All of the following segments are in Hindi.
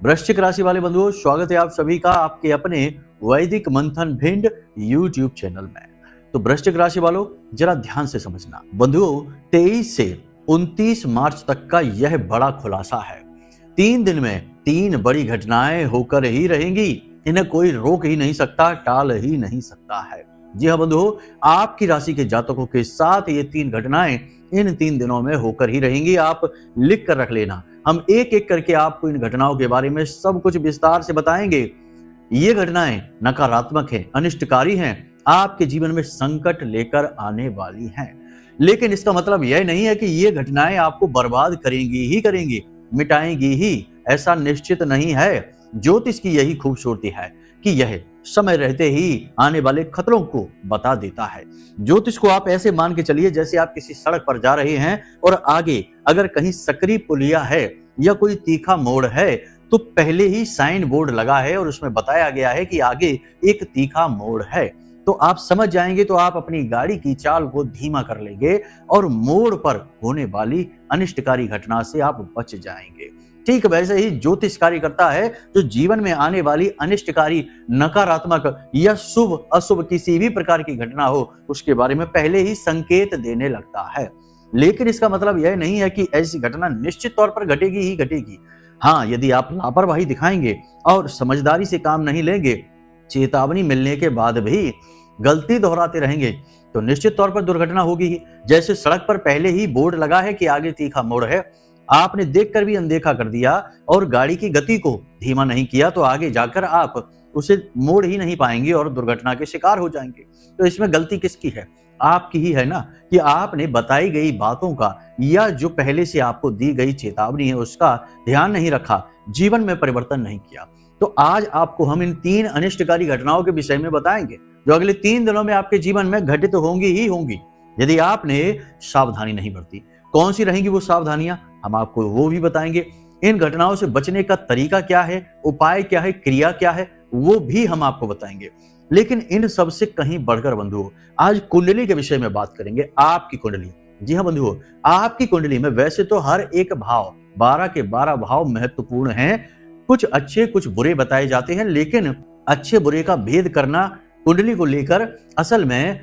वृश्चिक राशि वाले बंधुओं, स्वागत है आप सभी का आपके अपने वैदिक मंथन भिंड यूट्यूब चैनल में। तो वृश्चिक राशि वालों, जरा ध्यान से समझना बंधुओं, 23 से 29 मार्च तक का यह बड़ा खुलासा है। 3 दिन में 3 बड़ी घटनाएं होकर ही रहेंगी। इन्हें कोई रोक ही नहीं सकता, टाल ही नहीं सकता है। जी हाँ बंधुओं, आपकी राशि के जातकों के साथ ये 3 घटनाएं इन 3 दिनों में होकर ही रहेंगी। आप लिख कर रख लेना, हम एक एक करके आपको इन घटनाओं के बारे में सब कुछ विस्तार से बताएंगे। ये घटनाएं नकारात्मक हैं, अनिष्टकारी हैं, आपके जीवन में संकट लेकर आने वाली हैं। लेकिन इसका मतलब यह नहीं है कि ये घटनाएं आपको बर्बाद करेंगी ही करेंगी, मिटाएंगी ही, ऐसा निश्चित नहीं है। ज्योतिष की यही खूबसूरती है कि यह समय रहते ही आने वाले खतरों को बता देता है। ज्योतिष को आप ऐसे मान के चलिए जैसे आप किसी सड़क पर जा रहे हैं और आगे अगर कहीं सकरी पुलिया है या कोई तीखा मोड़ है तो पहले ही साइन बोर्ड लगा है और उसमें बताया गया है कि आगे एक तीखा मोड़ है। तो आप समझ जाएंगे, तो आप अपनी गाड़ी की चाल को धीमा कर लेंगे और मोड़ पर होने वाली अनिष्टकारी घटना से आप बच जाएंगे। ठीक वैसे ही ज्योतिष कार्य करता है, जो जीवन में आने वाली अनिष्टकारी, नकारात्मक या शुभ अशुभ किसी भी प्रकार की घटना हो उसके बारे में पहले ही संकेत देने लगता है। लेकिन इसका मतलब यह नहीं है कि ऐसी घटना निश्चित तौर पर घटेगी ही घटेगी। हाँ, यदि आप लापरवाही दिखाएंगे और समझदारी से काम नहीं लेंगे, चेतावनी मिलने के बाद भी गलती दोहराते रहेंगे तो निश्चित तौर पर दुर्घटना होगी ही। जैसे सड़क पर पहले ही बोर्ड लगा है कि आगे तीखा मोड़ है, आपने देखकर भी अनदेखा कर दिया और गाड़ी की गति को धीमा नहीं किया तो आगे जाकर आप उसे मोड़ ही नहीं पाएंगे और दुर्घटना के शिकार हो जाएंगे। तो इसमें गलती किसकी है? आपकी ही है ना, कि आपने बताई गई बातों का या जो पहले से आपको दी गई चेतावनी है उसका ध्यान नहीं रखा, जीवन में परिवर्तन नहीं किया। तो आज आपको हम इन 3 अनिष्टकारी घटनाओं के विषय में बताएंगे जो अगले 3 दिनों में आपके जीवन में घटित होंगी ही होंगी यदि आपने सावधानी नहीं बरती। कौन सी रहेंगी वो सावधानियां, हम आपको वो भी बताएंगे। इन घटनाओं से बचने का तरीका क्या है, उपाय क्या है, क्रिया क्या है, वो भी हम आपको बताएंगे। लेकिन इन सब से कहीं बढ़कर बंधुओं, आज कुंडली के विषय में बात करेंगे। आपकी कुंडली, जी हाँ बंधुओं, आपकी कुंडली में वैसे तो हर एक भाव, 12 के 12 भाव महत्वपूर्ण हैं। कुछ अच्छे कुछ बुरे बताए जाते हैं, लेकिन अच्छे बुरे का भेद करना कुंडली को लेकर असल में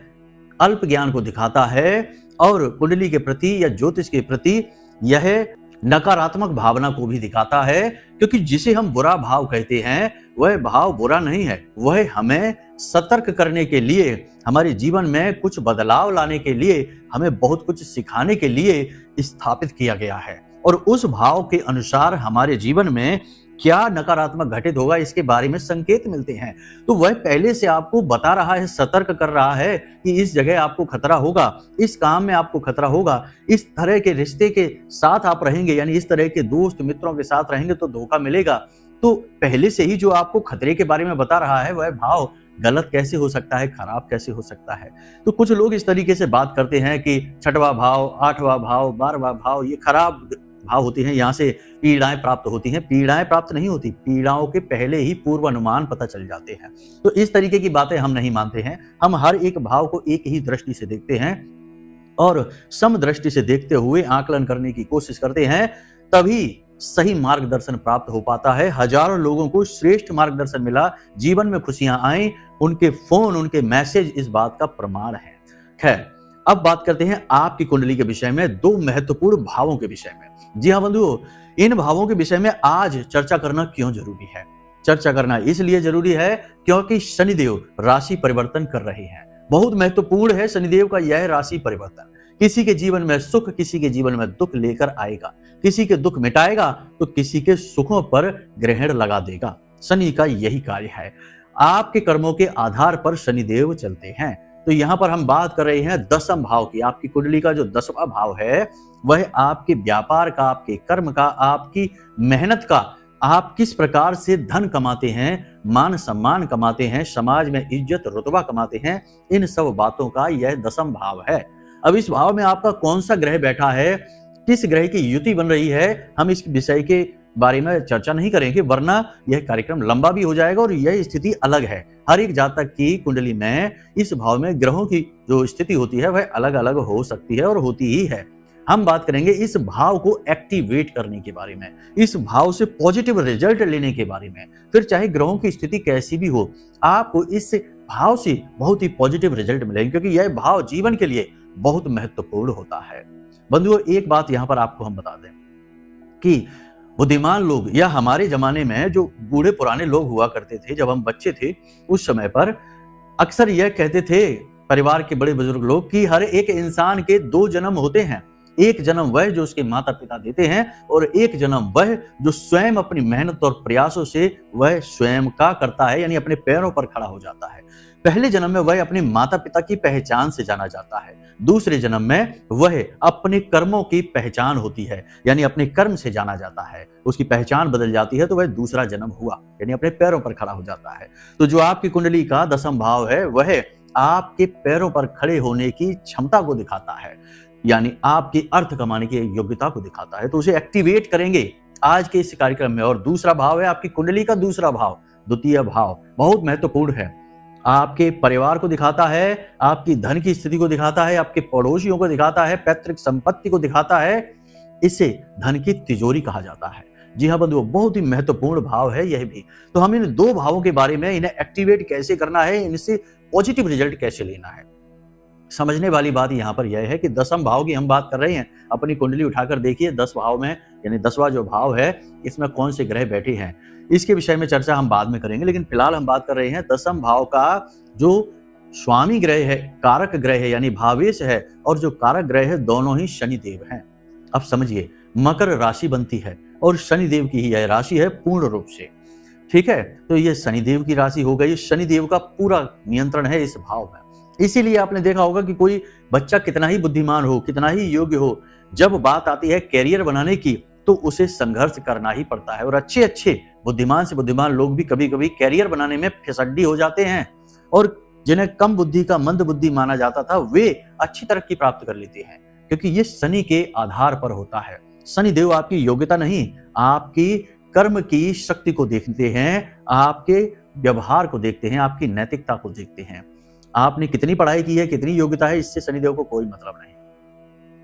अल्प ज्ञान को दिखाता है और कुंडली के प्रति या ज्योतिष के प्रति यह नकारात्मक भावना को भी दिखाता है। क्योंकि जिसे हम बुरा भाव कहते हैं वह भाव बुरा नहीं है, वह हमें सतर्क करने के लिए, हमारे जीवन में कुछ बदलाव लाने के लिए, हमें बहुत कुछ सिखाने के लिए स्थापित किया गया है। और उस भाव के अनुसार हमारे जीवन में क्या नकारात्मक घटित होगा इसके बारे में संकेत मिलते हैं। तो वह पहले से आपको बता रहा है, सतर्क कर रहा है कि इस जगह आपको खतरा होगा, इस काम में आपको खतरा होगा, इस तरह के रिश्ते के साथ आप रहेंगे, यानी इस तरह के दोस्त मित्रों के साथ रहेंगे तो धोखा मिलेगा। तो पहले से ही जो आपको खतरे के बारे में बता रहा है वह भाव गलत कैसे हो सकता है, खराब कैसे हो सकता है। तो कुछ लोग इस तरीके से बात करते हैं कि 6वां भाव, 8वां भाव, 12वां भाव ये खराब भाव होते हैं, यहाँ से पीड़ाएं प्राप्त होती हैं। पीड़ाएं प्राप्त नहीं होती, पीड़ाओं के पहले ही पूर्वानुमान पता चल जाते हैं। तो इस तरीके की बातें हम नहीं मानते हैं। हम हर एक भाव को एक ही दृष्टि से देखते हैं और सम दृष्टि से देखते हुए आकलन करने की कोशिश करते हैं, तभी सही मार्गदर्शन प्राप्त हो पाता है। हजारों लोगों को श्रेष्ठ मार्गदर्शन मिला, जीवन में खुशियां आई, उनके फोन, उनके मैसेज इस बात का प्रमाण है। खैर, अब बात करते हैं आपकी कुंडली के विषय में, 2 महत्वपूर्ण भावों के विषय में। जी हाँ बंधुओं, इन भावों के विषय में आज चर्चा करना क्यों जरूरी है? चर्चा करना इसलिए जरूरी है क्योंकि शनिदेव राशि परिवर्तन कर रहे हैं। बहुत महत्वपूर्ण है शनिदेव का यह राशि परिवर्तन। किसी के जीवन में सुख, किसी के जीवन में दुख लेकर आएगा। किसी के दुख मिटाएगा तो किसी के सुखों पर ग्रहण लगा देगा। शनि का यही कार्य है। आपके कर्मों के आधार पर शनिदेव चलते हैं। तो यहाँ पर हम बात कर रहे हैं 10वें भाव की। आपकी कुंडली का जो 10वां भाव है वह आपके व्यापार का, आपके कर्म का, आपकी मेहनत का, आप किस प्रकार से धन कमाते हैं, मान सम्मान कमाते हैं, समाज में इज्जत रुतबा कमाते हैं, इन सब बातों का यह 10वां भाव है। अब इस भाव में आपका कौन सा ग्रह बैठा है, किस ग्रह की युति बन रही है, हम इस विषय के बारे में चर्चा नहीं करेंगे, वरना यह कार्यक्रम लंबा भी हो जाएगा और यह स्थिति अलग है। हर एक जातक की कुंडली में इस भाव में ग्रहों की जो स्थिति होती है वह अलग अलग हो सकती है और होती ही है। हम बात करेंगे इस भाव को एक्टिवेट करने के बारे में, इस भाव से पॉजिटिव रिजल्ट लेने के बारे में। फिर चाहे ग्रहों की स्थिति कैसी भी हो, आपको इस भाव से बहुत ही पॉजिटिव रिजल्ट मिलेंगे, क्योंकि यह भाव जीवन के लिए बहुत महत्वपूर्ण होता है। बंधुओं, एक बात यहां पर आपको हम बता दें कि बुद्धिमान लोग या हमारे जमाने में जो बूढ़े पुराने लोग हुआ करते थे, जब हम बच्चे थे उस समय पर अक्सर यह कहते थे परिवार के बड़े बुजुर्ग लोग कि हर एक इंसान के दो जन्म होते हैं। एक जन्म वह जो उसके माता पिता देते हैं, और एक जन्म वह जो स्वयं अपनी मेहनत और प्रयासों से वह स्वयं का करता है, यानी अपने पैरों पर खड़ा हो जाता है। पहले जन्म में वह अपने माता पिता की पहचान से जाना जाता है, दूसरे जन्म में वह अपने कर्मों की पहचान होती है, यानी अपने कर्म से जाना जाता है। उसकी पहचान बदल जाती है तो वह दूसरा जन्म हुआ, यानी अपने पैरों पर खड़ा हो जाता है। तो जो आपकी कुंडली का 10वां भाव है, वह आपके पैरों पर खड़े होने की क्षमता को दिखाता है, यानी आपकी अर्थ कमाने की योग्यता को दिखाता है। तो उसे एक्टिवेट करेंगे आज के इस कार्यक्रम में। और दूसरा भाव है आपकी कुंडली का दूसरा भाव, द्वितीय भाव, बहुत महत्वपूर्ण है। आपके परिवार को दिखाता है, आपकी धन की स्थिति को दिखाता है, आपके पड़ोसियों को दिखाता है, पैतृक संपत्ति को दिखाता है। इसे धन की तिजोरी कहा जाता है। जी हाँ बंधुओं, बहुत ही महत्वपूर्ण भाव है यह भी। तो हम इन दो भावों के बारे में, इन्हें एक्टिवेट कैसे करना है, इनसे पॉजिटिव रिजल्ट कैसे लेना है, समझने वाली बात यहां पर यह है कि 10वां भाव की हम बात कर रहे हैं। अपनी कुंडली उठाकर देखिए 10 भाव में, यानी 10वां जो भाव है इसमें कौन से ग्रह बैठे हैं, इसके विषय में चर्चा हम बाद में करेंगे। लेकिन फिलहाल हम बात कर रहे हैं 10वां भाव का जो स्वामी ग्रह है, कारक ग्रह है, यानी भावेश है, और जो कारक ग्रह है, दोनों ही शनिदेव हैं। अब समझिए, मकर राशि बनती है और शनिदेव की ही यह राशि है पूर्ण रूप से, ठीक है। तो ये शनिदेव की राशि हो गई, शनिदेव का पूरा नियंत्रण है इस भाव में। इसीलिए आपने देखा होगा कि कोई बच्चा कितना ही बुद्धिमान हो, कितना ही योग्य हो, जब बात आती है कैरियर बनाने की तो उसे संघर्ष करना ही पड़ता है। और अच्छे अच्छे बुद्धिमान से बुद्धिमान लोग भी कभी कभी कैरियर बनाने में फिसड्डी हो जाते हैं, और जिन्हें कम बुद्धि का मंद बुद्धि माना जाता था वे अच्छी तरक्की प्राप्त कर लेते हैं, क्योंकि ये शनि के आधार पर होता है। शनिदेव आपकी योग्यता नहीं, आपकी कर्म की शक्ति को देखते हैं, आपके व्यवहार को देखते हैं, आपकी नैतिकता को देखते हैं। आपने कितनी पढ़ाई की है, कितनी योग्यता है, इससे शनिदेव को कोई मतलब नहीं।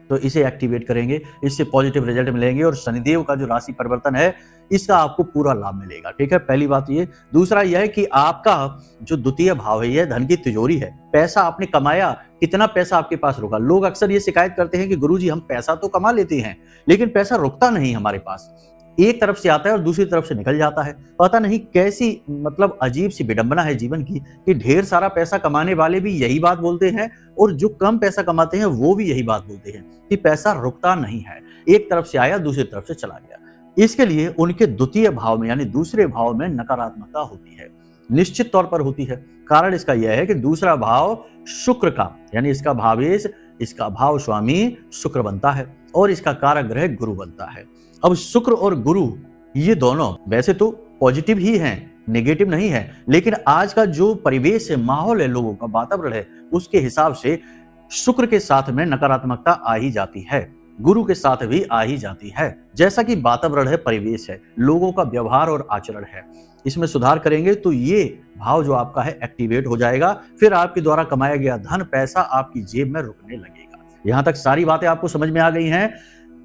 तो इसे एक्टिवेट करेंगे, इससे पॉजिटिव रिजल्ट मिलेंगे, और शनिदेव का जो राशि परिवर्तन है इसका आपको पूरा लाभ मिलेगा, ठीक है। पहली बात ये। दूसरा यह है कि आपका जो द्वितीय भाव है यह धन की तिजोरी है। पैसा आपने कमाया, कितना पैसा आपके पास रुका। लोग अक्सर ये शिकायत करते हैं कि गुरुजी हम पैसा तो कमा लेते हैं लेकिन पैसा रुकता नहीं हमारे पास, एक तरफ से आता है और दूसरी तरफ से निकल जाता है। पता नहीं कैसी मतलब अजीब सी विडंबना है जीवन की कि ढेर सारा पैसा कमाने वाले भी यही बात बोलते हैं और जो कम पैसा कमाते हैं वो भी यही बात बोलते हैं कि पैसा रुकता नहीं है, एक तरफ से आया दूसरी तरफ से चला गया। इसके लिए उनके द्वितीय भाव में यानी दूसरे भाव में नकारात्मकता होती है, निश्चित तौर पर होती है। कारण इसका यह है कि दूसरा भाव शुक्र का, यानी इसका भावेश, इसका भाव स्वामी शुक्र बनता है और इसका कारक ग्रह गुरु बनता है। अब शुक्र और गुरु ये दोनों वैसे तो पॉजिटिव ही हैं, नेगेटिव नहीं है, लेकिन आज का जो परिवेश है, माहौल है, लोगों का वातावरण है, उसके हिसाब से शुक्र के साथ में नकारात्मकता आ ही जाती है, गुरु के साथ भी आ ही जाती है। जैसा कि वातावरण है, परिवेश है, लोगों का व्यवहार और आचरण है, इसमें सुधार करेंगे तो ये भाव जो आपका है एक्टिवेट हो जाएगा। फिर आपके द्वारा कमाया गया धन पैसा आपकी जेब में रुकने लगेगा। यहां तक सारी बातें आपको समझ में आ गई हैं,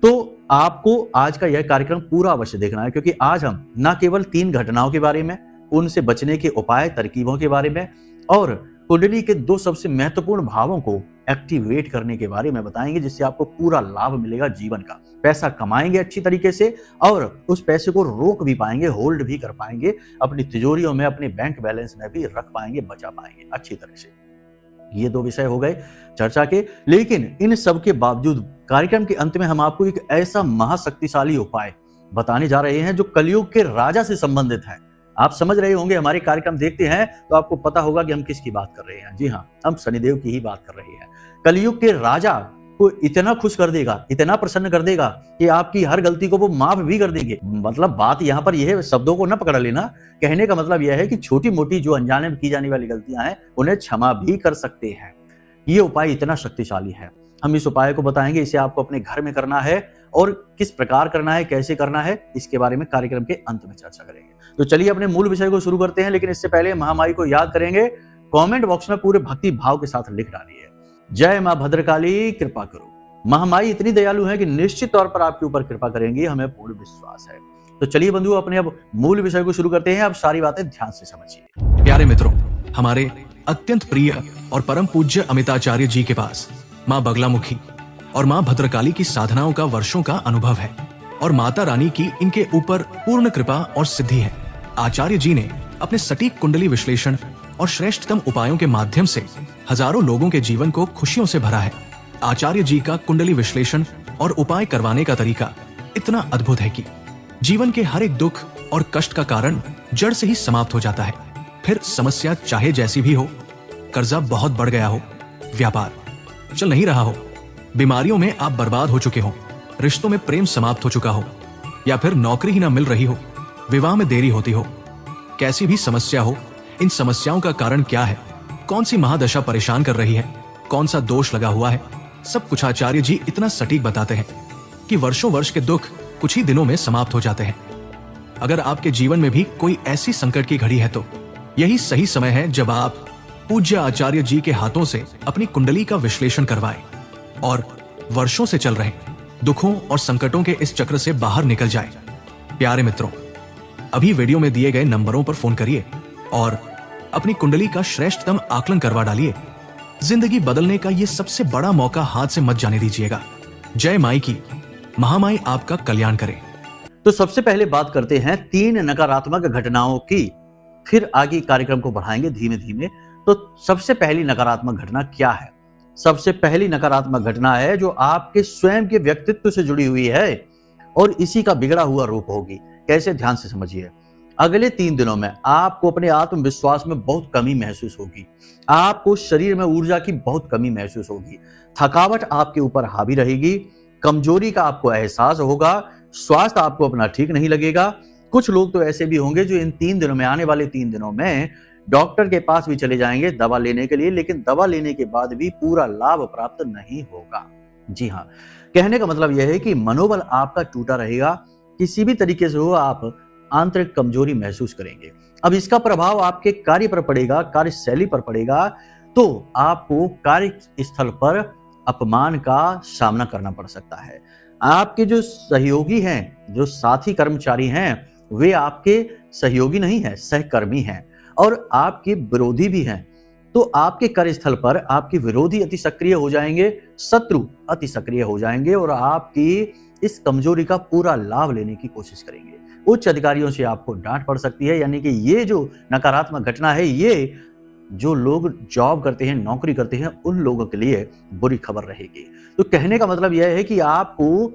तो आपको आज का यह कार्यक्रम पूरा अवश्य देखना है, क्योंकि आज हम न केवल 3 घटनाओं के बारे में, उनसे बचने के उपाय, तरकीबों के बारे में और कुंडली के 2 सबसे महत्वपूर्ण भावों को एक्टिवेट करने के बारे में बताएंगे, जिससे आपको पूरा लाभ मिलेगा जीवन का। पैसा कमाएंगे अच्छी तरीके से और उस पैसे को रोक भी पाएंगे, होल्ड भी कर पाएंगे, अपनी तिजोरियों में, अपने बैंक बैलेंस में भी रख पाएंगे, बचा पाएंगे अच्छी तरह से। ये 2 विषय हो गए चर्चा के। लेकिन इन सब के बावजूद कार्यक्रम के अंत में हम आपको एक ऐसा महाशक्तिशाली उपाय बताने जा रहे हैं जो कलयुग के राजा से संबंधित है। आप समझ रहे होंगे, हमारे कार्यक्रम देखते हैं तो आपको पता होगा कि हम किसकी बात कर रहे हैं। जी हाँ, हम शनिदेव की ही बात कर रहे हैं। कलयुग के राजा को इतना खुश कर देगा, इतना प्रसन्न कर देगा कि आपकी हर गलती को वो माफ भी कर देंगे। मतलब बात यहाँ पर यह है, शब्दों को न पकड़ लेना, कहने का मतलब यह है कि छोटी मोटी जो अनजाने में की जाने वाली गलतियां हैं उन्हें क्षमा भी कर सकते हैं। ये उपाय इतना शक्तिशाली है। हम इस उपाय को बताएंगे, इसे आपको अपने घर में करना है और किस प्रकार करना है, कैसे करना है, इसके बारे में कार्यक्रम के अंत में चर्चा करेंगे। तो चलिए अपने मूल विषय को शुरू करते हैं, लेकिन इससे पहले महामाई को याद करेंगे। कमेंट बॉक्स में पूरे भक्ति भाव के साथ लिख डालिए, जय मां भद्रकाली कृपा करो। महामाई इतनी दयालु है कि निश्चित तौर पर आपके ऊपर कृपा करेंगी, हमें पूर्ण विश्वास है। तो चलिए बंधुओं, अपने अब मूल विषय को शुरू करते हैं। अब सारी बातें ध्यान से समझिए। प्यारे मित्रों, हमारे अत्यंत प्रिय और परम पूज्य अमिताचार्य जी के पास माँ बगलामुखी और माँ भद्रकाली की साधनाओं का वर्षों का अनुभव है और माता रानी की इनके ऊपर पूर्ण कृपा और सिद्धि है। आचार्य जी ने अपने सटीक कुंडली विश्लेषण और श्रेष्ठतम उपायों के माध्यम से हजारों लोगों के जीवन को खुशियों से भरा है। आचार्य जी का कुंडली विश्लेषण और उपाय करवाने का तरीका इतना अद्भुत है कि जीवन के हर एक दुख और कष्ट का कारण जड़ से ही समाप्त हो जाता है। फिर समस्या चाहे जैसी भी हो, कर्जा बहुत बढ़ गया हो, व्यापार चल नहीं रहा हो, बीमारियों में आप बर्बाद हो चुके हो, रिश्तों में प्रेम समाप्त हो चुका हो, या फिर नौकरी ही ना मिल रही हो, विवाह में देरी होती हो, कैसी भी समस्या हो, इन समस्याओं का कारण क्या है, कौन सी महादशा परेशान कर रही है, कौन सा दोष लगा हुआ है, सब कुछ आचार्य जी इतना सटीक बताते हैं कि वर्षों वर्ष के दुख कुछ ही दिनों में समाप्त हो जाते हैं। अगर आपके जीवन में भी कोई ऐसी संकट की घड़ी है तो यही सही समय है जब आप पूज्य आचार्य जी के हाथों से अपनी कुंडली का विश्लेषण करवाएं और वर्षों से चल रहे दुखों और संकटों के इस चक्र से बाहर निकल जाएं। प्यारे मित्रों, अभी वीडियो में दिए गए नंबरों पर फोन करिए और अपनी कुंडली का श्रेष्ठतम आकलन करवा डालिए। जिंदगी बदलने का ये सबसे बड़ा मौका हाथ से मत जाने दीजिएगा। जय माई की, महामाई आपका कल्याण करे। तो सबसे पहले बात करते हैं 3 नकारात्मक घटनाओं की, फिर आगे कार्यक्रम को बढ़ाएंगे धीमे धीमे। तो सबसे पहली नकारात्मक घटना क्या है? सबसे पहली नकारात्मक घटना है जो आपके स्वयं के व्यक्तित्व से जुड़ी हुई है और इसी का बिगड़ा हुआ रूप होगी। कैसे? ध्यान से समझिए। अगले 3 दिनों में आपको अपने आत्मविश्वास में बहुत कमी महसूस होगी, आपको शरीर में ऊर्जा की बहुत कमी महसूस होगी, थकावट आपके ऊपर हावी रहेगी, कमजोरी का आपको एहसास होगा, स्वास्थ्य आपको अपना ठीक नहीं लगेगा। कुछ लोग तो ऐसे भी होंगे जो इन 3 दिनों में, आने वाले 3 दिनों में डॉक्टर के पास भी चले जाएंगे दवा लेने के लिए, लेकिन दवा लेने के बाद भी पूरा लाभ प्राप्त नहीं होगा। जी हाँ, कहने का मतलब यह है कि मनोबल आपका टूटा रहेगा, किसी भी तरीके से हो आप आंतरिक कमजोरी महसूस करेंगे। अब इसका प्रभाव आपके कार्य पर पड़ेगा, कार्यशैली पर पड़ेगा, तो आपको कार्यस्थल पर अपमान का सामना करना पड़ सकता है। आपके जो सहयोगी हैं, जो साथी कर्मचारी हैं, वे आपके सहयोगी नहीं हैं, सहकर्मी हैं और आपके विरोधी भी हैं। तो आपके कार्यस्थल पर आपके विरोधी अति सक्रिय हो जाएंगे, शत्रु अति सक्रिय हो जाएंगे और आपकी इस कमजोरी का पूरा लाभ लेने की कोशिश करेंगे। उच्च अधिकारियों से आपको डांट पड़ सकती है। यानी कि ये जो नकारात्मक घटना है, ये जो लोग जॉब करते हैं, नौकरी करते हैं, उन लोगों के लिए बुरी खबर रहेगी। तो कहने का मतलब यह है कि आपको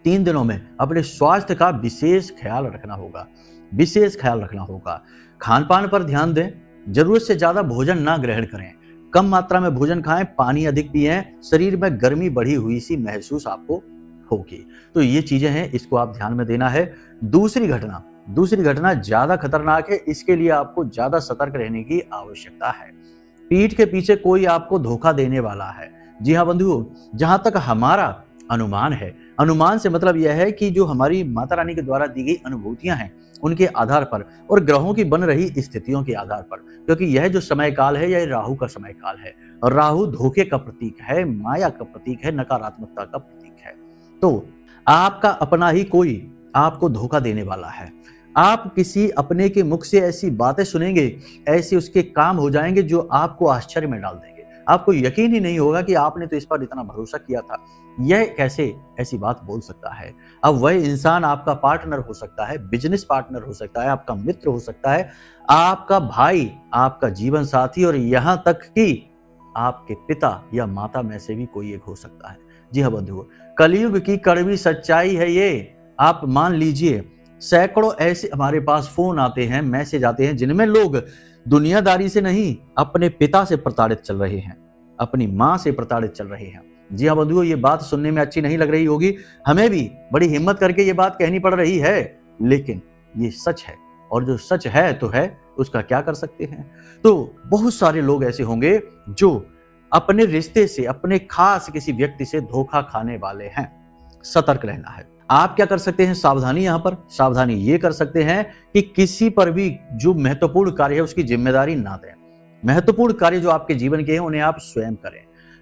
3 दिनों में अपने स्वास्थ्य का विशेष ख्याल रखना होगा, विशेष ख्याल रखना होगा। खान पान पर ध्यान दें, जरूरत से ज्यादा भोजन ना ग्रहण करें, कम मात्रा में भोजन खाएं, पानी अधिक पिएं, शरीर में गर्मी बढ़ी हुई सी महसूस आपको होगी। तो ये चीजें हैं, इसको आप ध्यान में देना है। दूसरी घटना ज्यादा खतरनाक है, इसके लिए आपको ज्यादा सतर्क रहने की आवश्यकता है। पीठ के पीछे कोई आपको धोखा देने वाला है। जी हाँ बंधुओं, जहां तक हमारा अनुमान है, अनुमान से मतलब यह है कि जो हमारी माता रानी के द्वारा दी गई अनुभूतियां हैं उनके आधार पर और ग्रहों की बन रही स्थितियों के आधार पर, क्योंकि यह जो समय काल है यह राहु का समय काल है और राहु धोखे का प्रतीक है, माया का प्रतीक है, नकारात्मकता का प्रतीक है। तो आपका अपना ही कोई आपको धोखा देने वाला है। आप किसी अपने के मुख से ऐसी बातें सुनेंगे, ऐसे उसके काम हो जाएंगे जो आपको आश्चर्य में डाल देंगे। आपको यकीन ही नहीं होगा कि आपने तो इस पर इतना भरोसा किया था, यह कैसे ऐसी बात बोल सकता है। अब वह इंसान आपका पार्टनर हो सकता है, बिजनेस पार्टनर हो सकता है, आपका मित्र हो सकता है, आपका भाई, आपका जीवन साथी और यहाँ तक कि आपके पिता या माता में से भी कोई एक हो सकता है। जी हाँ बंधुओं, कलयुग की कड़वी सच्चाई है ये, आप मान लीजिए। सैकड़ों ऐसे हमारे पास फोन आते हैं, मैसेज आते हैं, जिनमें लोग दुनियादारी से नहीं, अपने पिता से प्रताड़ित चल रहे हैं, अपनी मां से प्रताड़ित चल रहे हैं। जी हाँ बंधुओं, ये बात सुनने में अच्छी नहीं लग रही होगी, हमें भी बड़ी हिम्मत करके ये बात कहनी पड़ रही है, लेकिन ये सच है और जो सच है तो है, उसका क्या कर सकते हैं। तो बहुत सारे लोग ऐसे होंगे जो अपने रिश्ते से, अपने खास किसी व्यक्ति से धोखा खाने वाले हैं। सतर्क रहना है। आप क्या कर सकते हैं? सावधानी, यहां पर सावधानी ये कर सकते हैं कि किसी पर भी जो महत्वपूर्ण कार्य है उसकी जिम्मेदारी ना दें। महत्वपूर्ण कार्य जो आपके जीवन के हैं उन्हें आप स्वयं करें।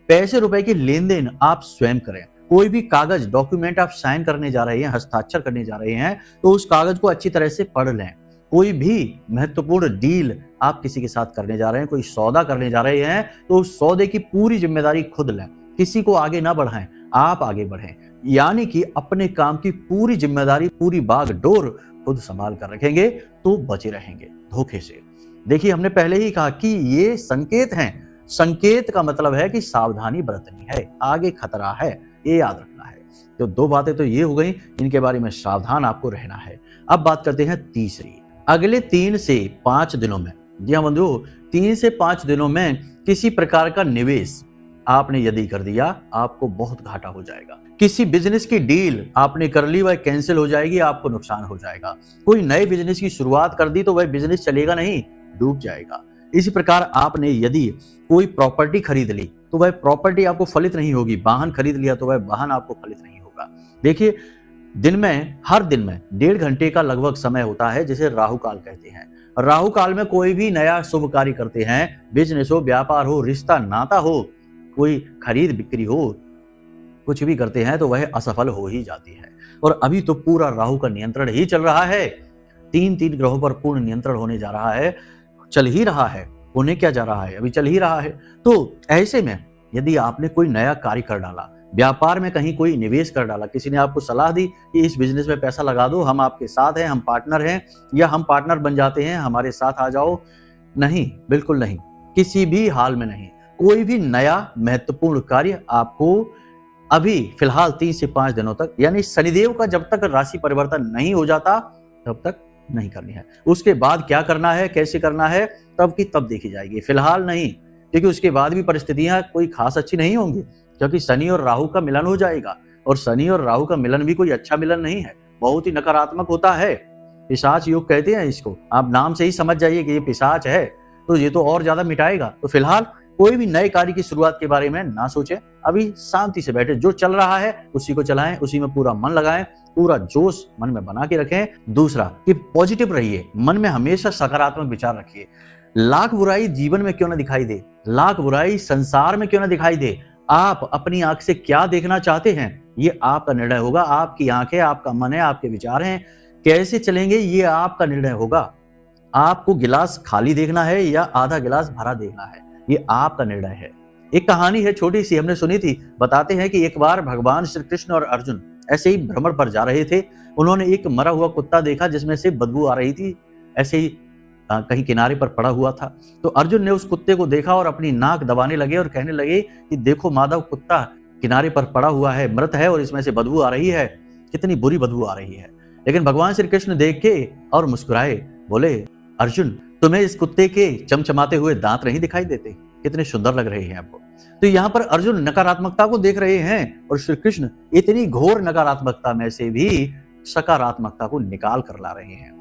पैसे रुपए की लेन देन आप स्वयं करें। कोई भी कागज डॉक्यूमेंट आप साइन करने जा रहे हैं, हस्ताक्षर करने जा रहे हैं, तो उस कागज को अच्छी तरह से पढ़ लें। कोई भी महत्वपूर्ण डील आप किसी के साथ करने जा रहे हैं, कोई सौदा करने जा रहे हैं, तो उस सौदे की पूरी जिम्मेदारी खुद लें। किसी को आगे ना बढ़ाएं, आप आगे बढ़ें। यानी कि अपने काम की पूरी जिम्मेदारी, पूरी बागडोर खुद संभाल कर रखेंगे तो बचे रहेंगे धोखे से। देखिए, हमने पहले ही कहा कि ये संकेत हैं। संकेत का मतलब है कि सावधानी बरतनी है, आगे खतरा है, ये याद रखना है। तो दो बातें तो ये हो गई, इनके बारे में सावधान आपको रहना है। अब बात करते हैं तीसरी। अगले 3 से 5 दिनों में, जी हाँ बंधुओं, 3 से 5 दिनों में किसी प्रकार का निवेश आपने यदि कर दिया, आपको बहुत घाटा हो जाएगा। किसी बिजनेस की डील आपने कर ली, वह कैंसिल हो जाएगी, आपको नुकसान हो जाएगा। कोई नए बिजनेस की शुरुआत कर दी तो वह बिजनेस चलेगा नहीं, डूब जाएगा। इसी प्रकार आपने यदि कोई प्रॉपर्टी खरीद ली तो वह प्रॉपर्टी आपको फलित नहीं होगी। वाहन खरीद लिया तो वह वाहन आपको फलित नहीं होगा। देखिए, दिन में, हर दिन में 1.5 घंटे का लगभग समय होता है, जिसे राहु काल कहते हैं। राहु काल में कोई भी नया शुभ कार्य करते हैं, बिजनेस हो, व्यापार हो, रिश्ता नाता हो, कोई खरीद बिक्री हो, कुछ भी करते हैं तो वह असफल हो ही जाती है। और अभी तो पूरा राहु का नियंत्रण ही चल रहा है। 3 ग्रहों पर पूर्ण नियंत्रण होने जा रहा है, चल ही रहा है, होने क्या जा रहा है, अभी चल ही रहा है। तो ऐसे में यदि आपने कोई नया कार्य कर डाला, व्यापार में कहीं कोई निवेश कर डाला, किसी ने आपको सलाह दी कि इस बिजनेस में पैसा लगा दो, हम आपके साथ हैं, हम पार्टनर हैं, या हम पार्टनर बन जाते हैं, हमारे साथ आ जाओ, नहीं, बिल्कुल नहीं, किसी भी हाल में नहीं। कोई भी नया महत्वपूर्ण कार्य आपको अभी फिलहाल 3 से 5 दिनों तक, यानी शनिदेव का जब तक राशि परिवर्तन नहीं हो जाता तब तक नहीं करनी है। उसके बाद क्या करना है, कैसे करना है, तब की तब देखी जाएगी, फिलहाल नहीं, क्योंकि उसके बाद भी परिस्थितियां कोई खास अच्छी नहीं होंगी, क्योंकि शनि और राहु का मिलन हो जाएगा। और शनि और राहु का मिलन भी कोई अच्छा मिलन नहीं है, बहुत ही नकारात्मक होता है। पिशाच योग कहते हैं इसको, आप नाम से ही समझ जाइए कि ये पिशाच है, तो ये तो और ज्यादा मिटाएगा। तो फिलहाल कोई भी नए कार्य की शुरुआत के बारे में ना सोचें, अभी शांति से बैठे, जो चल रहा है उसी को चलाएं, उसी में पूरा मन लगाएं, पूरा जोश मन में बना के रखें। दूसरा कि पॉजिटिव रहिए, मन में हमेशा सकारात्मक विचार रखिए। लाख बुराई जीवन में क्यों ना दिखाई दे, लाख बुराई संसार में क्यों ना दिखाई दे, आप अपनी आंख से क्या देखना चाहते हैं, ये आपका निर्णय होगा। आपकी आंखें, आपका मन है, आपके विचार हैं, कैसे चलेंगे ये आपका निर्णय होगा। आपको गिलास खाली देखना है या आधा गिलास भरा देखना है, ये आपका निर्णय है। एक कहानी है छोटी सी, हमने सुनी थी। बताते हैं कि एक बार भगवान श्री कृष्ण और अर्जुन ऐसे ही भ्रमण पर जा रहे थे। उन्होंने एक मरा हुआ कुत्ता देखा जिसमें से बदबू आ रही थी, ऐसे ही कहीं किनारे पर पड़ा हुआ था। तो अर्जुन ने उस कुत्ते को देखा और अपनी नाक दबाने लगे और कहने लगे कि देखो माधव, कुत्ता किनारे पर पड़ा हुआ है, मृत है और इसमें से बदबू आ रही है, कितनी बुरी बदबू आ रही है। लेकिन भगवान श्री कृष्ण देख के और मुस्कुराए, बोले अर्जुन, तुम्हें इस कुत्ते के चमचमाते हुए दांत नहीं दिखाई देते, कितने सुंदर लग रहे हैं आपको। तो यहाँ पर अर्जुन नकारात्मकता को देख रहे हैं और श्री कृष्ण इतनी घोर नकारात्मकता में से भी सकारात्मकता को निकाल कर ला रहे हैं।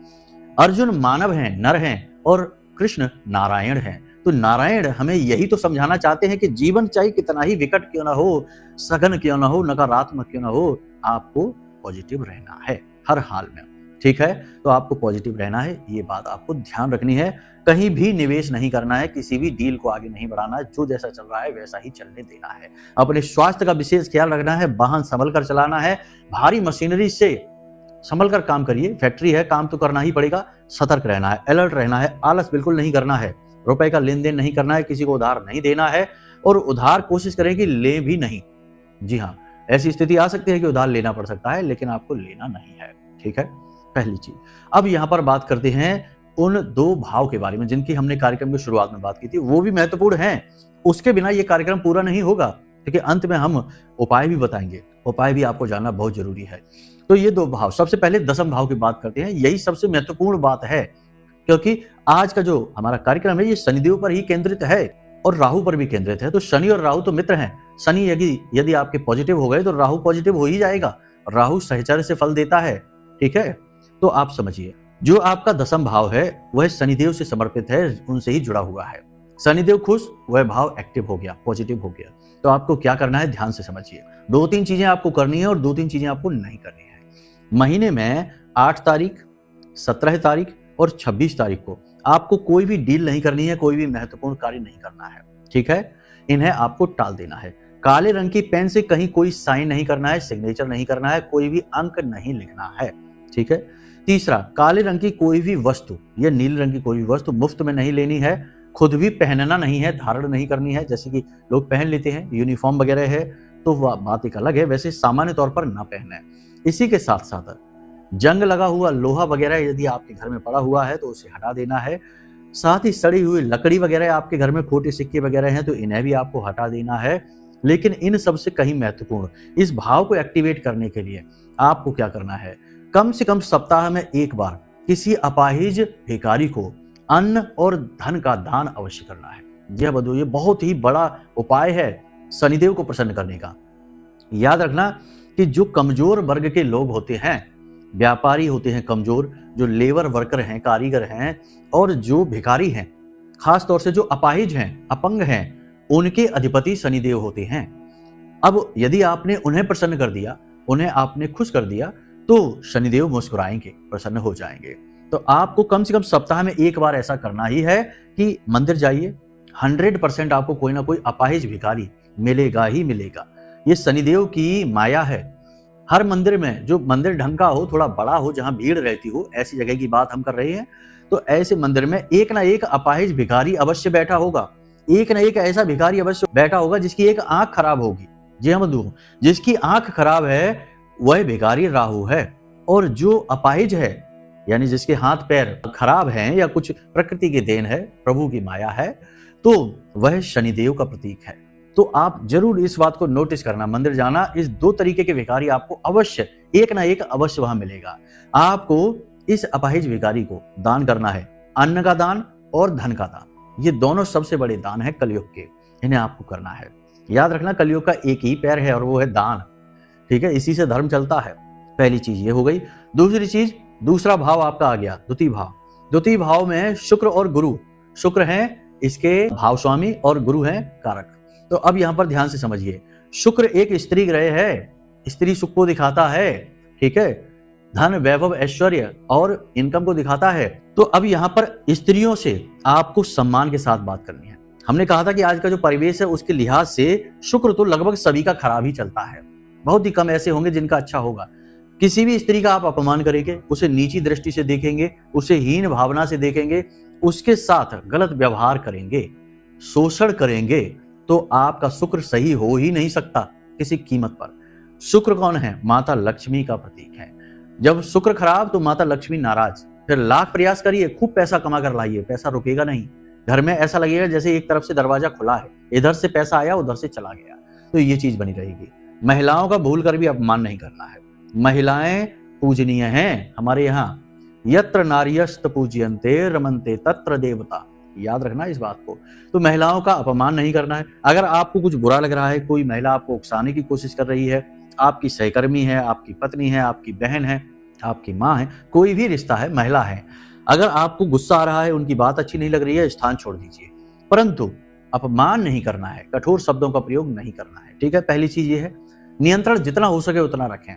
अर्जुन मानव हैं, नर हैं, और कृष्ण नारायण हैं। तो नारायण हमें यही तो समझाना चाहते हैं कि जीवन चाहे कितना ही विकट क्यों ना हो, सघन क्यों ना हो, नकारात्मक क्यों ना हो, आपको पॉजिटिव रहना है हर हाल में। ठीक है, तो आपको पॉजिटिव रहना है, ये बात आपको ध्यान रखनी है। कहीं भी निवेश नहीं करना है, किसी भी डील को आगे नहीं बढ़ाना है, जो जैसा चल रहा है वैसा ही चलने देना है। अपने स्वास्थ्य का विशेष ख्याल रखना है, वाहन संभल कर चलाना है, भारी मशीनरी से संभल कर काम करिए, फैक्ट्री है, काम तो करना ही पड़ेगा। सतर्क रहना है, अलर्ट रहना है, आलस बिल्कुल नहीं करना है, रुपए का लेन देन नहीं करना है, किसी को उधार नहीं देना है, और उधार कोशिश करें कि ले भी नहीं। जी हाँ, ऐसी स्थिति आ सकती है कि उधार लेना पड़ सकता है, लेकिन आपको लेना नहीं है। ठीक है, पहली चीज। अब यहाँ पर बात करते हैं उन 2 भाव के बारे में जिनकी हमने कार्यक्रम की शुरुआत में बात की थी, वो भी महत्वपूर्ण हैं। उसके बिना ये कार्यक्रम पूरा नहीं होगा, क्योंकि अंत में हम उपाय भी बताएंगे, उपाय भी आपको जानना बहुत जरूरी है। तो ये 2 भाव, सबसे पहले दशम भाव की बात करते हैं। यही सबसे महत्वपूर्ण बात है, क्योंकि आज का जो हमारा कार्यक्रम है ये शनिदेव पर ही केंद्रित है और राहु पर भी केंद्रित है। तो शनि और राहु तो मित्र हैं। शनि यदि आपके पॉजिटिव हो गए तो राहु पॉजिटिव हो ही जाएगा। राहु सहचर्य से फल देता है। ठीक है, तो आप समझिए, जो आपका दशम भाव है वह शनिदेव से समर्पित है, उनसे ही जुड़ा हुआ है। शनिदेव खुश, वह भाव एक्टिव हो गया, पॉजिटिव हो गया। तो आपको क्या करना है, ध्यान से समझिए। 2-3 चीजें आपको करनी है और 2-3 चीजें आपको नहीं करनी है। महीने में 8 तारीख, 17 तारीख और 26 तारीख को आपको कोई भी डील नहीं करनी है, कोई भी महत्वपूर्ण कार्य नहीं करना है। ठीक है, इन्हें आपको टाल देना है। काले रंग की पेन से कहीं कोई साइन नहीं करना है, सिग्नेचर नहीं करना है, कोई भी अंक नहीं लिखना है, ठीक है। तीसरा, काले रंग की कोई भी वस्तु या नीले रंग की कोई भी वस्तु मुफ्त में नहीं लेनी है, खुद भी पहनना नहीं है, धारण नहीं करनी है। जैसे कि लोग पहन लेते हैं, यूनिफॉर्म वगैरह है तो वह बात एक अलग है, वैसे सामान्य तौर पर ना पहने। इसी के साथ साथ जंग लगा हुआ लोहा वगैरह यदि आपके घर में पड़ा हुआ है तो उसे हटा देना है। साथ ही सड़ी हुई लकड़ी वगैरह आपके घर में खोटे सिक्के वगैरह हैं तो इन्हें भी आपको हटा देना है। लेकिन इन सबसे कहीं महत्वपूर्ण, इस भाव को एक्टिवेट करने के लिए आपको क्या करना है, कम से कम सप्ताह में एक बार किसी अपाहिज भिखारी को अन्न और धन का दान अवश्य करना है। जी हाँ बंधु, ये बहुत ही बड़ा उपाय है शनिदेव को प्रसन्न करने का। याद रखना कि जो कमजोर वर्ग के लोग होते हैं, व्यापारी होते हैं कमजोर, जो लेबर वर्कर हैं, कारीगर हैं, और जो भिखारी हैं, खास तौर से जो अपाहिज हैं, अपंग हैं, उनके अधिपति शनिदेव होते हैं। अब यदि आपने उन्हें प्रसन्न कर दिया, उन्हें आपने खुश कर दिया, तो शनिदेव मुस्कुराएंगे, प्रसन्न हो जाएंगे। तो आपको कम से कम सप्ताह में एक बार ऐसा करना ही है कि मंदिर जाइए, 100% आपको कोई ना कोई अपाहिज भिखारी मिलेगा ही मिलेगा। ये शनिदेव की माया है। हर मंदिर में, जो मंदिर ढंग का हो, थोड़ा बड़ा हो, जहां भीड़ रहती हो, ऐसी जगह की बात हम कर रहे हैं, तो ऐसे मंदिर में एक ना एक अपाहिज भिखारी अवश्य बैठा होगा। एक ना एक ऐसा भिखारी अवश्य बैठा होगा जिसकी एक आंख खराब होगी। जी हाँ बंधु, जिसकी आंख खराब है वह भिखारी राहु है, और जो अपाहिज है यानी जिसके हाथ पैर खराब हैं या कुछ प्रकृति की देन है, प्रभु की माया है, तो वह शनिदेव का प्रतीक है। तो आप जरूर इस बात को नोटिस करना, मंदिर जाना, इस दो तरीके के भिखारी आपको अवश्य एक ना एक अवश्य वहां मिलेगा। आपको इस अपाहिज भिखारी को दान करना है, अन्न का दान और धन का दान। ये दोनों सबसे बड़े दान है कलयुग के, इन्हें आपको करना है। याद रखना, कलयुग का एक ही पैर है और वो है दान, ठीक है। इसी से धर्म चलता है। पहली चीज ये हो गई। दूसरी चीज, दूसरा भाव आपका आ गया द्वितीय भाव। द्वितीय भाव में शुक्र और गुरु, शुक्र हैं इसके भाव स्वामी और गुरु हैं कारक। तो अब यहां पर ध्यान से समझिए, शुक्र एक स्त्री ग्रह है, स्त्री सुख को दिखाता है, ठीक है, धन वैभव ऐश्वर्य और इनकम को दिखाता है। तो अब यहां पर स्त्रियों से आपको सम्मान के साथ बात करनी है। हमने कहा था कि आज का जो परिवेश है उसके लिहाज से शुक्र तो लगभग सभी का खराब ही चलता है, बहुत ही कम ऐसे होंगे जिनका अच्छा होगा। किसी भी स्त्री का आप अपमान करेंगे, उसे नीची दृष्टि से देखेंगे, उसे हीन भावना से देखेंगे, उसके साथ गलत व्यवहार करेंगे, शोषण करेंगे, तो आपका शुक्र सही हो ही नहीं सकता किसी कीमत पर। शुक्र कौन है? माता लक्ष्मी का प्रतीक है। जब शुक्र खराब तो माता लक्ष्मी नाराज। फिर लाख प्रयास करिए, खूब पैसा कमा कर लाइए, पैसा रुकेगा नहीं। घर में ऐसा लगेगा जैसे एक तरफ से दरवाजा खुला है, इधर से पैसा आया उधर से चला गया, तो ये चीज बनी रहेगी। महिलाओं का भूल कर भी अपमान नहीं करना है। महिलाएं पूजनीय हैं हमारे यहाँ। यत्र नार्यस्त पूज्यन्ते रमन्ते तत्र देवता, याद रखना इस बात को। तो महिलाओं का अपमान नहीं करना है। अगर आपको कुछ बुरा लग रहा है, कोई महिला आपको उकसाने की कोशिश कर रही है, आपकी सहकर्मी है, आपकी पत्नी है, आपकी बहन है, आपकी माँ है, कोई भी रिश्ता है, महिला है, अगर आपको गुस्सा आ रहा है, उनकी बात अच्छी नहीं लग रही है, स्थान छोड़ दीजिए, परंतु अपमान नहीं करना है, कठोर शब्दों का प्रयोग नहीं करना है, ठीक है। पहली चीज ये है, नियंत्रण जितना हो सके उतना रखें।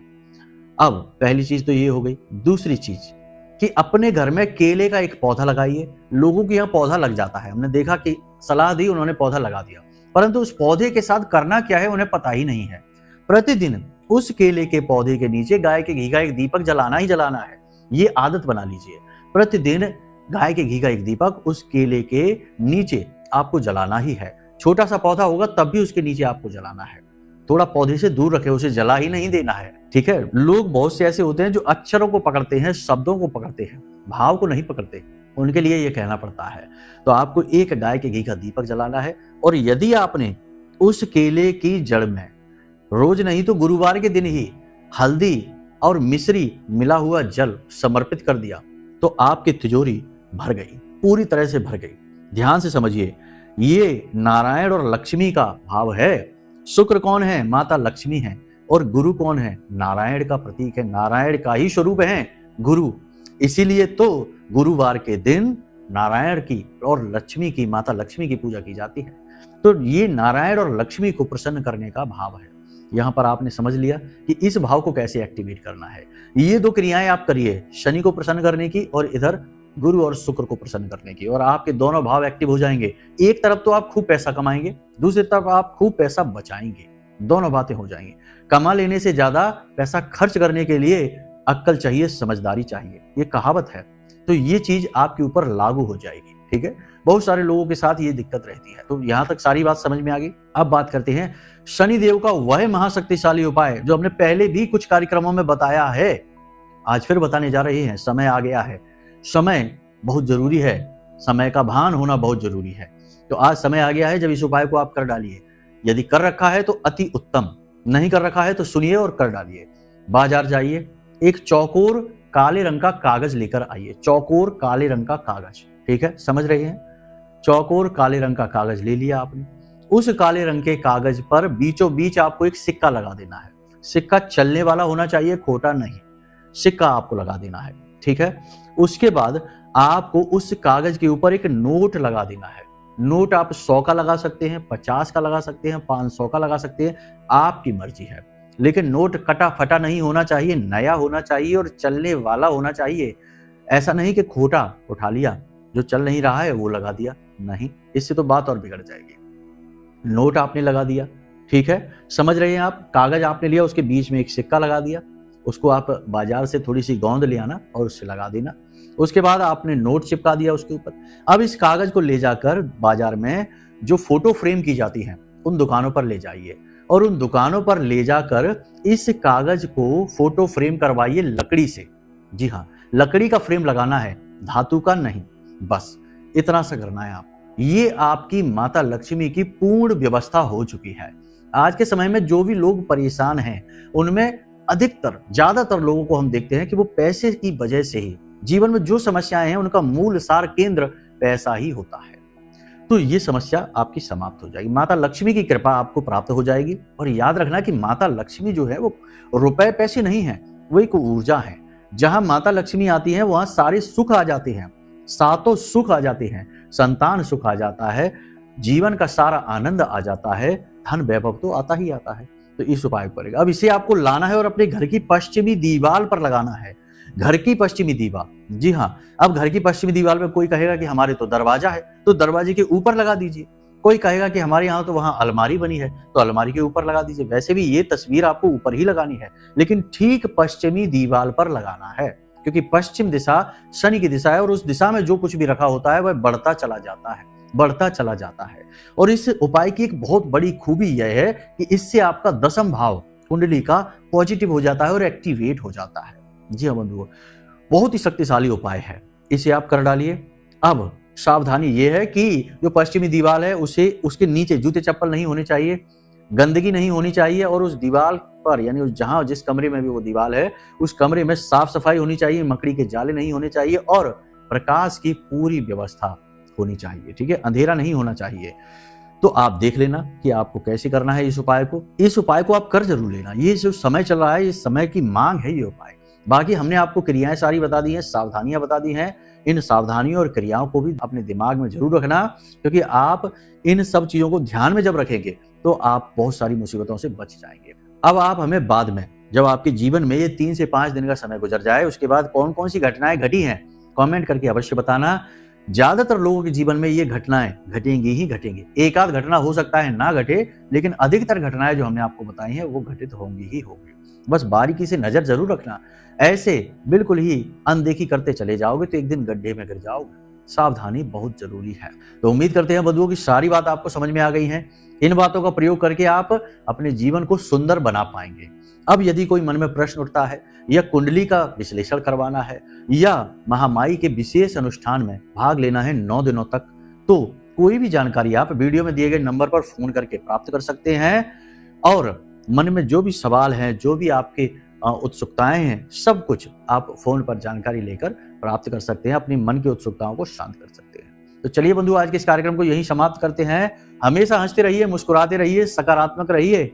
अब पहली चीज तो ये हो गई। दूसरी चीज कि अपने घर में केले का एक पौधा लगाइए। लोगों के यहाँ पौधा लग जाता है, हमने देखा कि सलाह दी, उन्होंने पौधा लगा दिया, परंतु उस पौधे के साथ करना क्या है उन्हें पता ही नहीं है। प्रतिदिन उस केले के पौधे के नीचे गाय के घी का एक दीपक जलाना ही जलाना है। ये आदत बना लीजिए, प्रतिदिन गाय के घी का एक दीपक उस केले के नीचे आपको जलाना ही है। छोटा सा पौधा होगा तब भी उसके नीचे आपको जलाना है। थोड़ा पौधे से दूर रखे, उसे जला ही नहीं देना है, ठीक है। लोग बहुत से ऐसे होते हैं जो अक्षरों को पकड़ते हैं, शब्दों को पकड़ते हैं, भाव को नहीं पकड़ते, उनके लिए ये कहना पड़ता है। तो आपको एक गाय के घी का दीपक जलाना है, और यदि आपने उस केले की जड़ में रोज नहीं तो गुरुवार के दिन ही हल्दी और मिश्री मिला हुआ जल समर्पित कर दिया तो आपकी तिजोरी भर गई, पूरी तरह से भर गई। ध्यान से समझिए, ये नारायण और लक्ष्मी का भाव है। शुक्र कौन है? माता लक्ष्मी है, और गुरु कौन है? नारायण का प्रतीक है, नारायण का ही स्वरूप है गुरु। इसीलिए तो गुरुवार के दिन नारायण की और लक्ष्मी की, माता लक्ष्मी की पूजा की जाती है। तो ये नारायण और लक्ष्मी को प्रसन्न करने का भाव है। यहां पर आपने समझ लिया कि इस भाव को कैसे एक्टिवेट करना है। ये दो क्रियाएं आप करिए, शनि को प्रसन्न करने की और इधर गुरु और शुक्र को प्रसन्न करने की, और आपके दोनों भाव एक्टिव हो जाएंगे। एक तरफ तो आप खूब पैसा कमाएंगे, दूसरी तरफ आप खूब पैसा बचाएंगे, दोनों बातें हो जाएंगी। कमा लेने से ज्यादा पैसा खर्च करने के लिए अक्ल चाहिए, समझदारी चाहिए, ये कहावत है। तो ये चीज आपके ऊपर लागू हो जाएगी, ठीक है। बहुत सारे लोगों के साथ ये दिक्कत रहती है। तो यहां तक सारी बात समझ में आ गई। अब बात करते हैं शनि देव का वह महाशक्तिशाली उपाय जो हमने पहले भी कुछ कार्यक्रमों में बताया है, आज फिर बताने जा रहे हैं। समय आ गया है, समय बहुत जरूरी है, समय का भान होना बहुत जरूरी है। तो आज समय आ गया है जब इस उपाय को आप कर डालिए। यदि कर रखा है तो अति उत्तम, नहीं कर रखा है तो सुनिए और कर डालिए। बाजार जाइए, एक चौकोर काले रंग का कागज लेकर आइए। चौकोर काले रंग का कागज, ठीक है, समझ रहे हैं। चौकोर काले रंग का कागज ले लिया आपने। उस काले रंग के कागज पर बीचों बीच आपको एक सिक्का लगा देना है। सिक्का चलने वाला होना चाहिए, खोटा नहीं। सिक्का आपको लगा देना है, ठीक है। उसके बाद आपको उस कागज के ऊपर एक नोट लगा देना है। नोट आप 100 का लगा सकते हैं, 50 का लगा सकते हैं, 500 का लगा सकते हैं, आपकी मर्जी है। लेकिन नोट कटा फटा नहीं होना चाहिए, नया होना चाहिए और चलने वाला होना चाहिए। ऐसा नहीं कि खोटा उठा लिया, जो चल नहीं रहा है वो लगा दिया, नहीं, इससे तो बात और बिगड़ जाएगी। नोट आपने लगा दिया, ठीक है, समझ रहे हैं आप। कागज आपने लिया, उसके बीच में एक सिक्का लगा दिया, उसको आप बाजार से थोड़ी सी गोंद ले आना और उससे लगा देना। उसके बाद आपने नोट चिपका दिया उसके ऊपर। अब इस कागज को ले जाकर बाजार में जो फोटो फ्रेम की जाती हैं उन दुकानों पर ले जाइए, और उन दुकानों पर ले जाकर इस कागज को फोटो फ्रेम करवाइए लकड़ी से। जी हाँ, लकड़ी का फ्रेम लगाना है, धातु का नहीं। बस इतना सा करना है आप। ये आपकी माता लक्ष्मी की पूर्ण व्यवस्था हो चुकी है। आज के समय में जो भी लोग परेशान हैं उनमें अधिकतर, ज्यादातर लोगों को हम देखते हैं कि वो पैसे की वजह से ही, जीवन में जो समस्याएं हैं उनका मूल सार केंद्र पैसा ही होता है। तो ये समस्या आपकी समाप्त हो जाएगी, माता लक्ष्मी की कृपा आपको प्राप्त हो जाएगी। और याद रखना कि माता लक्ष्मी जो है वो रुपए पैसे नहीं है, वो एक ऊर्जा है। जहां माता लक्ष्मी आती है वहां सारे सुख आ जाते हैं, सातों सुख आ जाते हैं, संतान सुख आ जाता है, जीवन का सारा आनंद आ जाता है, धन वैभव तो आता ही आता है। तो इस उपाय को करेगा। अब इसे आपको लाना है और अपने घर की पश्चिमी दीवार पर लगाना है। घर की पश्चिमी दीवार, जी हाँ। अब घर की पश्चिमी दीवार में कोई कहेगा कि हमारे तो दरवाजा है, तो दरवाजे के ऊपर लगा दीजिए। कोई कहेगा कि हमारे यहाँ तो वहां अलमारी बनी है, तो अलमारी के ऊपर लगा दीजिए। वैसे भी ये तस्वीर आपको ऊपर ही लगानी है, लेकिन ठीक पश्चिमी दीवार पर लगाना है, क्योंकि पश्चिम दिशा शनि की दिशा है और उस दिशा में जो कुछ भी रखा होता है वह बढ़ता चला जाता है, बढ़ता चला जाता है। और इस उपाय की एक बहुत बड़ी खूबी यह है कि इससे आपका दशम भाव कुंडली का पॉजिटिव हो जाता है और एक्टिवेट हो जाता है। जी हाँ बंधुओं, बहुत ही शक्तिशाली उपाय है, इसे आप कर डालिए। अब सावधानी यह है कि जो पश्चिमी दीवार है उसे, उसके नीचे जूते चप्पल नहीं होने चाहिए, गंदगी नहीं होनी चाहिए, और उस दीवार पर, यानी जहां जिस कमरे में भी वो दीवार है उस कमरे में साफ सफाई होनी चाहिए, मकड़ी के जाले नहीं होने चाहिए और प्रकाश की पूरी व्यवस्था होनी चाहिए, ठीक है, अंधेरा नहीं होना चाहिए। तो आप देख लेना कि आपको कैसे करना है इस उपाय को। इस उपाय को आप कर जरूर लेना, ये जो समय चल रहा है, इस समय की मांग है ये उपाय। बाकी हमने आपको क्रियाएं सारी बता दी हैं, सावधानियां बता दी हैं। इन सावधानियों और क्रियाओं को भी अपने दिमाग में जरूर रखना, क्योंकि आप इन सब चीजों को ध्यान में जब रखेंगे तो आप बहुत सारी मुसीबतों से बच जाएंगे। अब आप हमें बाद में, जब आपके जीवन में ये 3 से 5 दिन का समय गुजर जाए, उसके बाद कौन कौन सी घटनाएं घटी हैं कमेंट करके अवश्य बताना। ज्यादातर लोगों के जीवन में ये घटनाएं घटेंगी ही घटेंगी। एक आध घटना हो सकता है ना घटे, लेकिन अधिकतर घटनाएं जो हमने आपको बताई हैं वो घटित होंगी ही होंगी। बस बारीकी से नजर जरूर रखना, ऐसे बिल्कुल ही अनदेखी करते चले जाओगे तो एक दिन गड्ढे में गिर जाओगे। सावधानी बहुत जरूरी है। तो उम्मीद करते हैं बंधुओं की सारी बात आपको समझ में आ गई है। इन बातों का प्रयोग करके आप अपने जीवन को सुंदर बना पाएंगे। अब यदि कोई मन में प्रश्न उठता है, या कुंडली का विश्लेषण करवाना है, या महामाई के विशेष अनुष्ठान में भाग लेना है 9 दिनों तक, तो कोई भी जानकारी आप वीडियो में दिए गए नंबर पर फोन करके प्राप्त कर सकते हैं। और मन में जो भी सवाल हैं, जो भी आपके उत्सुकताएं हैं, सब कुछ आप फोन पर जानकारी लेकर प्राप्त कर सकते हैं, अपनी मन की उत्सुकताओं को शांत कर सकते हैं। तो चलिए बंधु, आज के इस कार्यक्रम को यहीं समाप्त करते हैं। हमेशा हंसते रहिए, मुस्कुराते रहिए, सकारात्मक रहिए,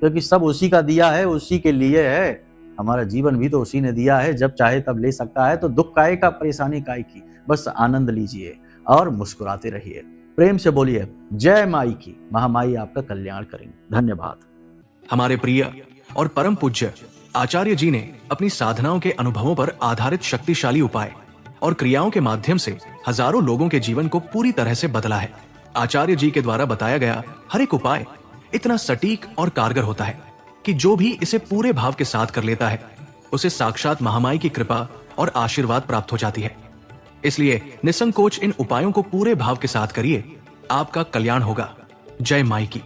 क्योंकि सब उसी का दिया है, उसी के लिए है। हमारा जीवन भी तो उसी ने दिया है, जब चाहे तब ले सकता है। तो दुख काय का, परेशानी काय की, बस आनंद लीजिए और मुस्कुराते रहिए। प्रेम से बोलिए जय माई की। महामाई आपका कल्याण करेंगे। धन्यवाद। हमारे प्रिय और परम पूज्य आचार्य जी ने अपनी साधनाओं के अनुभवों पर आधारित शक्तिशाली उपाय और क्रियाओं के माध्यम से हजारों लोगों के जीवन को पूरी तरह से बदला है। आचार्य जी के द्वारा बताया गया हर एक उपाय इतना सटीक और कारगर होता है कि जो भी इसे पूरे भाव के साथ कर लेता है उसे साक्षात महामाई की कृपा और आशीर्वाद प्राप्त हो जाती है। इसलिए निसंकोच इन उपायों को पूरे भाव के साथ करिए, आपका कल्याण होगा। जय माई की।